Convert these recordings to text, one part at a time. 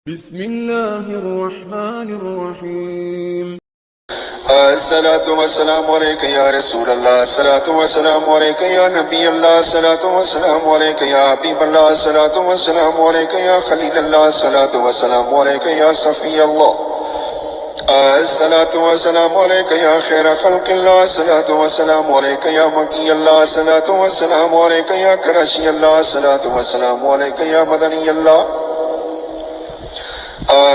بسم الله الرحمن الرحيم. الصلاة والسلام عليك يا رسول الله، الصلاة والسلام عليك يا نبي الله، الصلاة والسلام عليك يا حبيب الله، الصلاة والسلام عليك يا خليل الله، الصلاة والسلام عليك يا صفي الله، الصلاة والسلام عليك يا خير خلق الله، الصلاة والسلام عليك يا مكي الله، الصلاة والسلام عليك يا كرشي الله، الصلاة والسلام عليك يا مدني الله،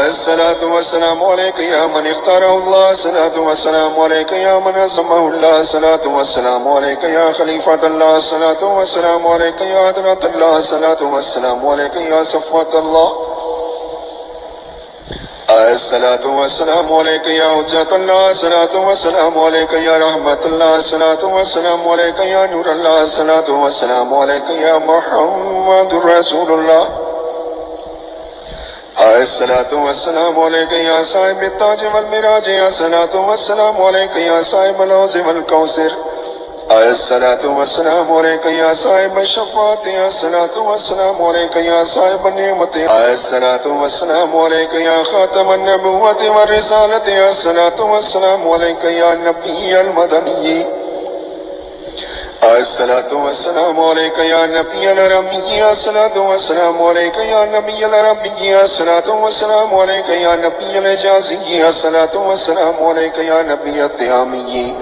الصلاة والسلام عليك يا من اختاره الله، الصلاة والسلام عليك يا من عصمه الله، الصلاة والسلام عليك يا خليفة الله، الصلاة والسلام عليك يا حضرة الله، الصلاة والسلام عليك يا صفوة الله، الصلاة والسلام عليك يا حجة الله، الصلاة والسلام عليك يا رحمة الله، الصلاة والسلام عليك يا نور الله، الصلاة والسلام عليك يا محمد رسول الله، الصلاة والسلام عليك يا صاحب التاج والمراج، الصلاة والسلام عليك يا صاحب الحوض والكوثر، الصلاة والسلام عليك يا صاحب الشفاعة، الصلاة والسلام عليك يا صاحب النعمة، الصلاة والسلام عليك يا خاتم النبوة والرسالة، الصلاة والسلام عليك يا نبي المدني، الصلاة والسلام عليك يا نبي الرمي، الصلاة والسلام عليك يا نبي الربي، الصلاة والسلام عليك يا نبي الجازي، الصلاة والسلام عليك يا نبي التهامي،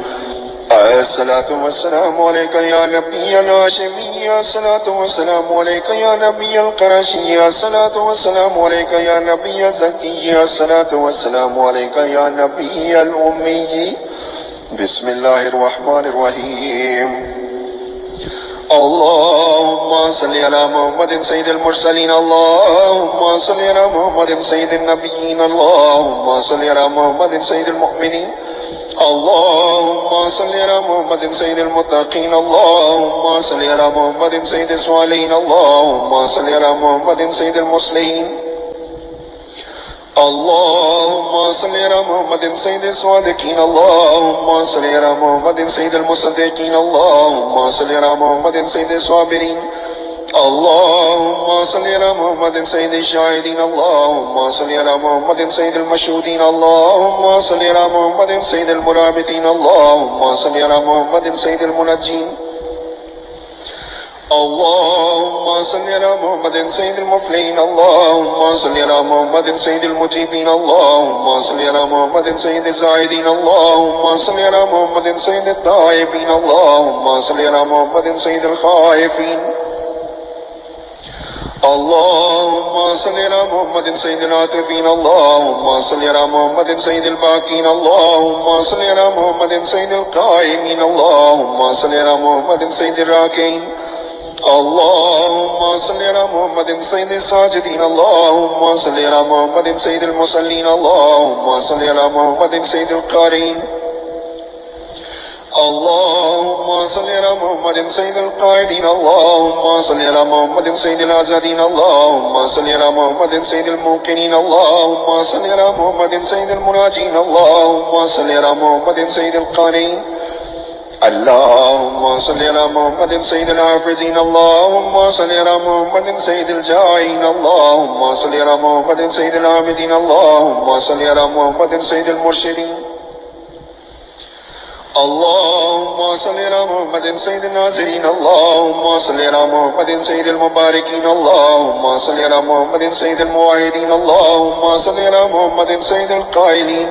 الصلاة والسلام عليك يا نبي الهاشمي، الصلاة والسلام عليك يا نبي القرشي، الصلاة والسلام عليك يا نبي الزكي، الصلاة والسلام عليك يا نبي الأمي. بسم الله الرحمن الرحيم. اللهم صل على محمد سيد المرسلين، اللهم صل على محمد سيد النبيين، اللهم صل على محمد سيد المؤمنين، اللهم صل على محمد سيد المتقين، اللهم صل على محمد سيد الصالحين، اللهم صل على محمد سيد المصلحين، اللهم صل على محمد سيد الصادقين، اللهم صل على محمد سيد المصدقين، اللهم صل على محمد سيد الصابرين، اللهم صل على محمد سيد الشاهدين، اللهم صل على محمد سيد المشهودين، اللهم صل على محمد سيد المرابطين، اللهم صل على محمد سيد المنجين، اللهم صل على محمد سيد المفلحين، اللهم صل على محمد سيد المجيبين، اللهم صل على محمد سيد الزاهدين، اللهم صل على محمد سيد التائبين، اللهم صل على محمد سيد الخائفين، اللهم صل على محمد سيد العاطفين، اللهم صل على محمد سيد الباقين، اللهم صل على محمد سيد القائمين، اللهم صل على محمد سيد الراكعين، اللهم صل على محمد سيد الساجدين، اللهم صل على محمد سيد المصلين، اللهم صل على محمد سيد القارئين، اللهم صل على محمد سيد القائدين، اللهم صل على محمد سيد العزادين، اللهم صل على محمد سيد الموقنين، اللهم صل على محمد سيد المناجين، اللهم صل على محمد سيد القانين، اللهم صل على محمد سيد الحافظين، اللهم صل على محمد سيد الجاهين، اللهم صل على محمد سيد العابدين، اللهم صل على محمد سيد المرشدين، اللهم صل على محمد سيد الناصرين، اللهم صل على محمد سيد المباركين، اللهم صل على محمد سيد الموحدين، اللهم صل على محمد سيد القائلين،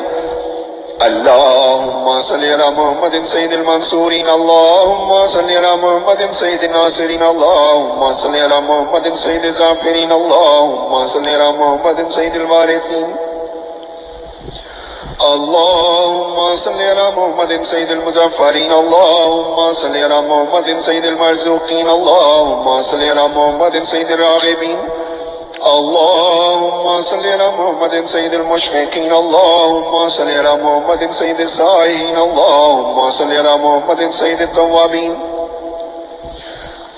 اللهم صل على محمد سيد المنصورين، اللهم صل على محمد سيد الناصرين، اللهم صل على محمد سيد الظافرين، اللهم صل على محمد سيد الوارثين، اللهم صل على محمد سيد المظفرين، اللهم صل على محمد سيد المرزوقين، اللهم صل على محمد سيد الراغبين، اللهم صل على محمد سيد المشفقين، اللهم صل على محمد سيد السائحين، اللهم صل على محمد سيد التوابين،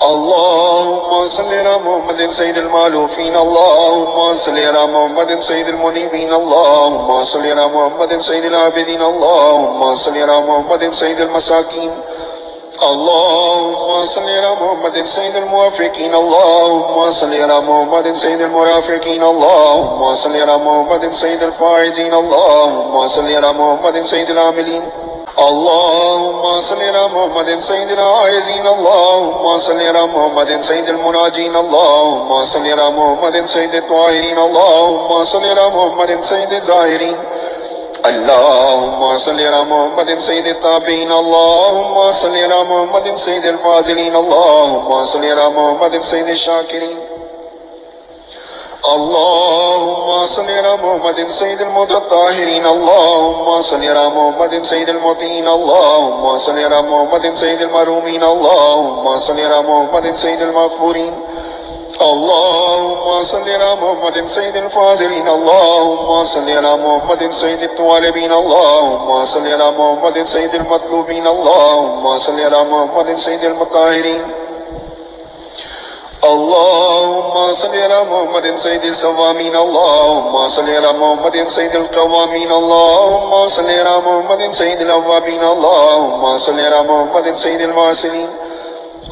اللهم صل على محمد سيد المالوفين، اللهم صل على محمد سيد المنيبين، اللهم صل على محمد سيد العابدين، اللهم صل على محمد سيد المساكين، اللهم صل على محمد سيد الموافقين اللهم صل على محمد سيد المرافقين اللهم صل على محمد سيد الفائزين اللهم صل على محمد سيد العاملين اللهم صل على محمد سيد العائزين اللهم صل على محمد سيد المناجين اللهم صل على محمد سيد الطاهرين اللهم صل على محمد سيد الزاهرين اللهم صل على محمد سيد التابعين اللهم صل على محمد سيد الفاضلين اللهم صل على محمد سيد الشاكرين اللهم صل على محمد سيد المتطهرين اللهم صل على محمد سيد المطيعين اللهم صل على محمد سيد المرومين اللهم صل على محمد سيد المغفورين اللهم صل على محمد سيد الفاضلين اللهم صل على محمد سيد الطالبين اللهم صل على محمد سيد المطلوبين اللهم صل على محمد سيد المطهرين اللهم صل على محمد سيد الصوامين اللهم صل على محمد سيد القوامين اللهم صل على محمد سيد الأوابين اللهم صل على محمد سيد المعسلين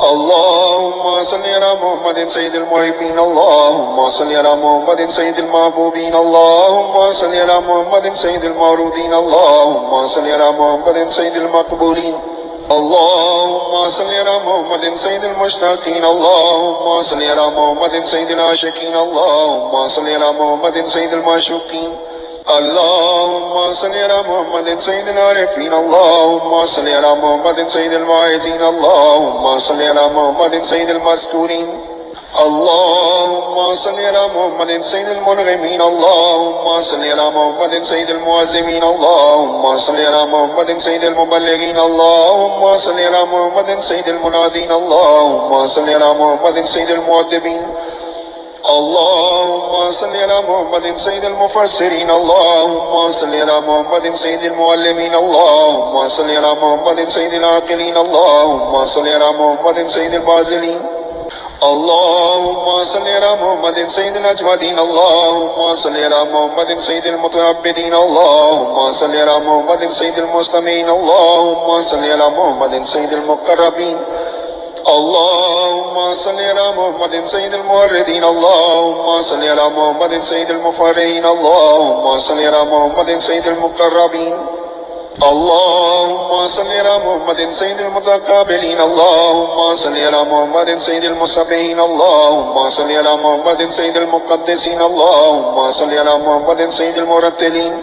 اللهم صل على محمد سيد المحبين اللهم صل على محمد سيد المحبوبين اللهم صل على محمد سيد المعروضين اللهم صل على محمد سيد المقبولين اللهم صل على محمد سيد المشتاقين اللهم صل على محمد سيد العاشقين اللهم صل على محمد سيد المعشوقين اللهم صل على محمد سيد العارفين اللهم صل على محمد سيد الواعظين اللهم صل على محمد سيد المذكورين اللهم صل على محمد سيد المنغمين اللهم صل على محمد سيد المعظمين اللهم صل على محمد سيد المبلغين اللهم صل على محمد سيد المنادين اللهم صل على محمد سيد المؤدبين اللهم صل على محمد سيد المفسرين اللهم صل على محمد سيد المعلمين اللهم صل على محمد سيد العاقلين اللهم صل على محمد سيد البازلين اللهم صل على محمد سيد الأجودين اللهم صل على محمد سيد المتعبدين اللهم صل على محمد سيد المستمعين اللهم صل على محمد سيد المقربين اللهم صل على محمد سيد الموردين اللهم صل على محمد سيد المفرحين اللهم صل على محمد سيد المقربين اللهم صل على محمد سيد المتقابلين اللهم صل على محمد سيد المسبحين اللهم صل على محمد سيد المقدسين اللهم صل على محمد سيد المرتلين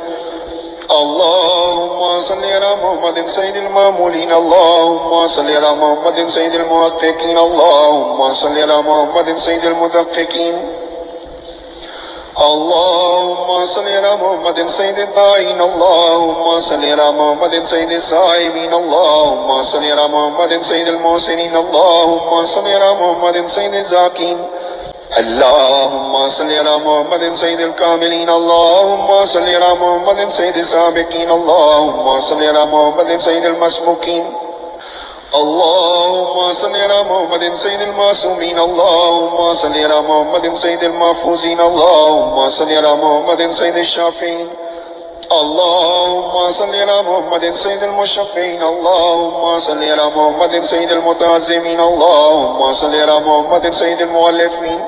اللهم صل على محمد سيد المامولين اللهم صل على محمد سيد المحققين اللهم صل على محمد سيد المدققين اللهم صل على محمد سيد الداعين اللهم صل على محمد سيد الصائمين اللهم صل على محمد سيد المحسنين اللهم صل على محمد سيد الزاكين اللهم صل على محمد سيد الكاملين اللهم صل على محمد سيد السابقين اللهم صل على محمد سيد المسبوقين اللهم صل على محمد سيد المعصومين اللهم صل على محمد سيد المحفوظين اللهم صل على محمد سيد الشافعين اللهم صل على محمد سيد المشفعين اللهم صل على محمد سيد المتعظمين اللهم صل على محمد سيد المؤلفين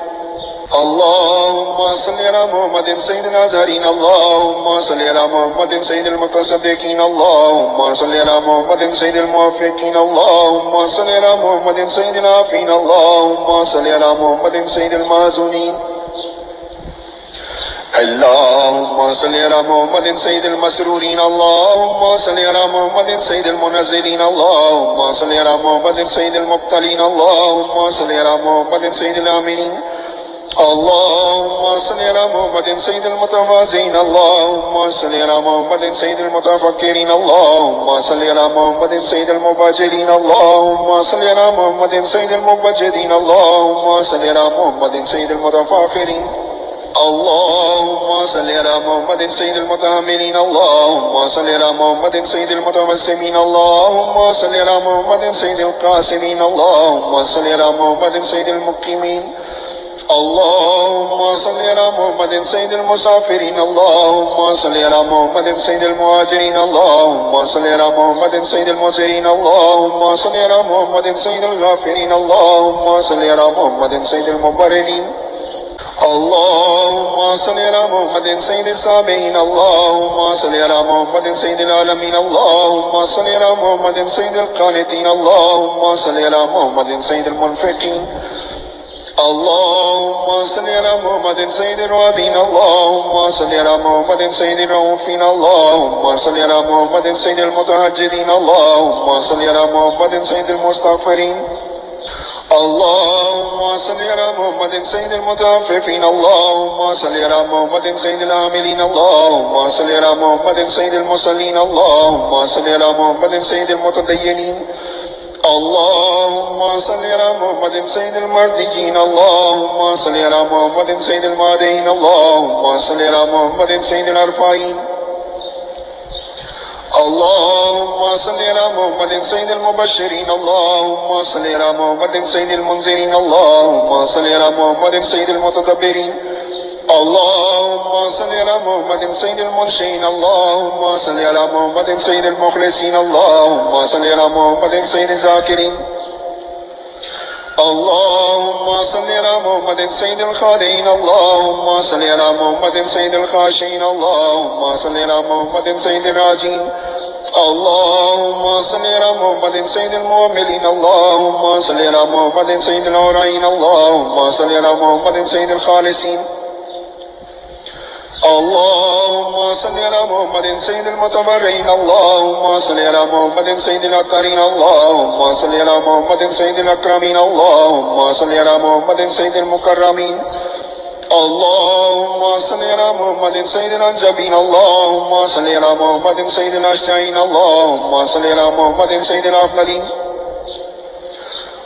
اللهم صل على محمد سيد الازهرين اللهم صل على محمد سيد المتصدقين اللهم صل على محمد سيد الموفقين اللهم صل على محمد سيد العافين اللهم صل على محمد سيد المعزونين اللهم صل على محمد سيد المسرورين اللهم صل على محمد سيد المنزلين اللهم صل على محمد سيد المبتلين اللهم صل على محمد سيد الامنين اللهم صل على محمد سيد المتواضعين اللهم صل على محمد سيد المتفكرين اللهم صل على محمد سيد المباجرين اللهم صل على محمد سيد المبجدين اللهم صل على محمد سيد المتفاخرين اللهم صل على محمد سيد المتعاملين اللهم صل على محمد سيد المتوسمين اللهم صل على محمد سيد القاسمين اللهم صل على محمد سيد المقيمين اللهم صل على محمد سيد المسافرين اللهم صل على محمد سيد المهاجرين اللهم صل على محمد سيد المسيرين اللهم صل على محمد سيد الغافرين اللهم صل على محمد سيد المبررين اللهم صل على محمد سيد السابعين اللهم صل على محمد سيد العالمين اللهم صل على محمد سيد القانتين اللهم صل على محمد سيد المنفقين اللهم صل على محمد سيد الراضين اللهم صل على محمد سيد الرؤوفين اللهم صل على محمد سيد المتهجدين اللهم صل على محمد سيد المستغفرين اللهم صل على محمد سيد المتعففين اللهم صل على محمد سيد العاملين اللهم صل على محمد سيد المصلين اللهم صل على محمد سيد المتدينين اللهم صل على محمد سيد المرضيين اللهم صل على محمد سيد المهديين اللهم صل على محمد سيد العرفائين اللهم صل على محمد سيد المبشرين اللهم صل على محمد سيد المنذرين اللهم صل على محمد سيد المتدبرين اللهم صل على محمد سيد المنشئين اللهم صل على محمد سيد المخلصين اللهم صل على محمد سيد الذاكرين اللهم صل على محمد سيد الخادعين اللهم صل على محمد سيد الخاشعين اللهم صل على محمد سيد الراجين اللهم صل على محمد سيد المؤمنين اللهم صل على محمد سيد الأورعين اللهم صل على محمد سيد الخالصين اللهم صل على محمد سيد المتبرئين اللهم صل على محمد سيد الأطهرين اللهم صل على محمد سيد الأكرمين اللهم صل على محمد سيد المكرمين اللهم صل على محمد سيد الأنجبين اللهم صل على محمد سيد الأشجعين اللهم صل على محمد سيد الأفضلين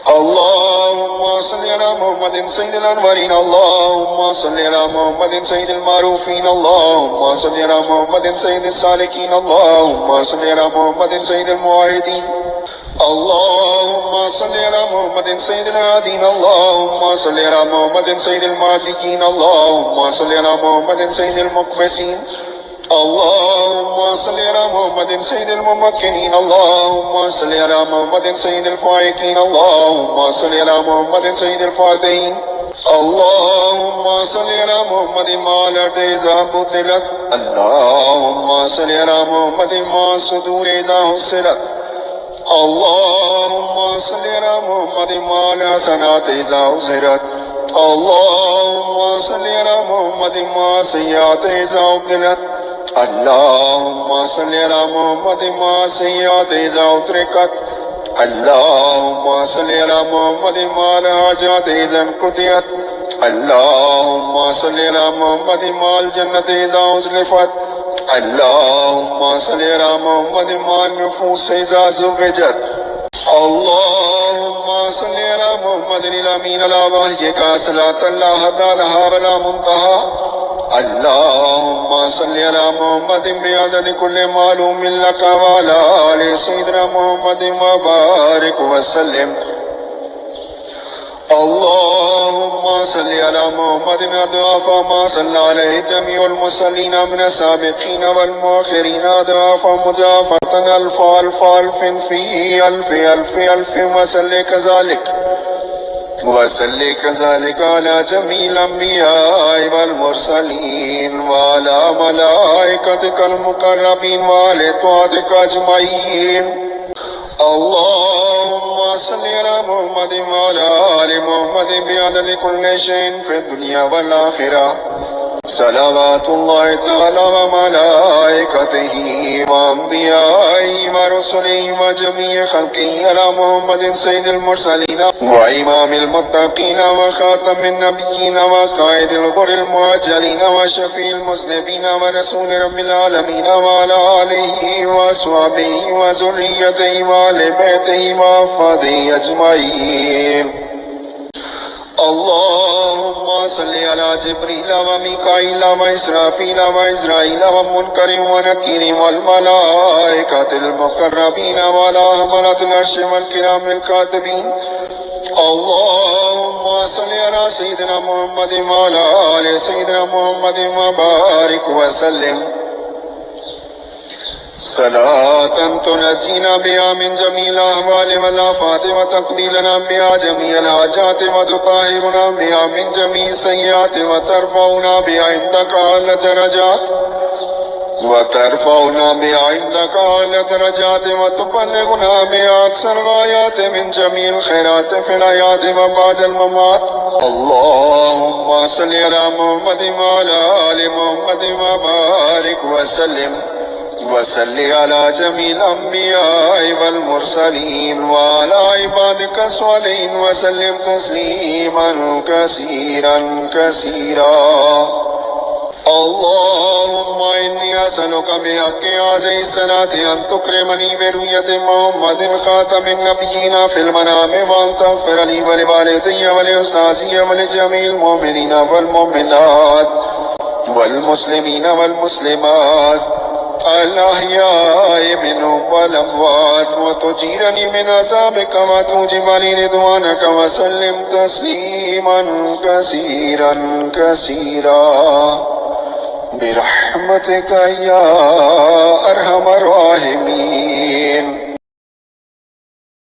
اللهم صل على محمد سيد الأنورين اللهم صل على محمد سيد المعروفين اللهم صل على محمد سيد السالكين اللهم صل على محمد سيد الموحدين اللهم صل على محمد سيد الهادين اللهم صل على محمد سيد المهديين اللهم صل على محمد سيد المقبسين اللهم صل على محمد سيد الممكنين اللهم صل على محمد سيد الفائقين اللهم صل على محمد سيد الفاتحين اللهم صل على محمد مع الأرض إذا بدلت اللهم صل على محمد مع الصدور إذا حصلت اللهم صل على محمد مع الحسنات إذا أظهرت اللهم صل على محمد مع السيئات إذا أبدلت اللهم صل على محمد مع السيئات إذا أتركت اللهم صل على محمد مع الحاجات إذا انقضيت اللهم صل على محمد مع الجنة إذا أزلفت اللهم صل على محمد مع النفوس إذا زوجت اللهم صل على محمد الأمين على وحيك صلاة الله تعالى ولا منتهى اللهم صل على محمد بعدد كل معلوم لك وعلى آل سيدنا محمد وبارك وسلم اللهم صل على محمد أضعاف ما صلى عليه جميع المصلين من السابقين والمؤخرين أضعاف مضاعفة ألف ألف ألف في ألف ألف ألف وسل كذلك على جميع الأنبياء والمرسلين وعلى ملائكتك المقربين وعلى طاعتك أجمعين اللهم صل على محمد وعلى آل محمد بعدد كل شيء في الدنيا والآخرة صلوات الله تعالى وملائكته وأنبيائه ورسله وجميع خلقه على محمد سيد المرسلين وإمام المتقين وخاتم النبيين وقائد الغر المهاجرين وشفيع المذنبين ورسول رب العالمين وعلى آله وأصحابه وذريته وآل بيته وأحفاده أجمعين اللهم صل على جبريل وميكائيل وإسرافيل وإسرائيل ومنكر ونكير والملائكة المقربين وعلى حملة العرش والكرام الكاتبين اللهم صل على سيدنا محمد وعلى آل سيدنا محمد وبارك وسلم صلاة تنجينا بها من جميع الأهوال والآفات وتقضي لنا بها جميع الحاجات وتطهرنا بها من جميع السيئات وترفعنا بها عندك أعلى درجات وتبلغنا بها أقصى الغايات من جميع الخيرات في الحياة وبعد الممات. اللهم صل على محمد وعلى آل محمد وبارك وسلم وصل على جميع الأنبياء والمرسلين وعلى عبادك الصالحين وسلم تسليما كثيرا كثيرا. اللهم إني أسألك بحق هذه الصلاة أن تكرمني برؤية محمد خاتم النبيين في المنام وأن تغفر لي ولوالدي ولأستاذي ولجميع المؤمنين والمؤمنات والمسلمين والمسلمات الأحياء منهم والأموات وتجيرني من عذابك وتوجب لي رضوانك وسلم تسليما كثيرا كثيرا برحمتك يا أرحم الراحمين.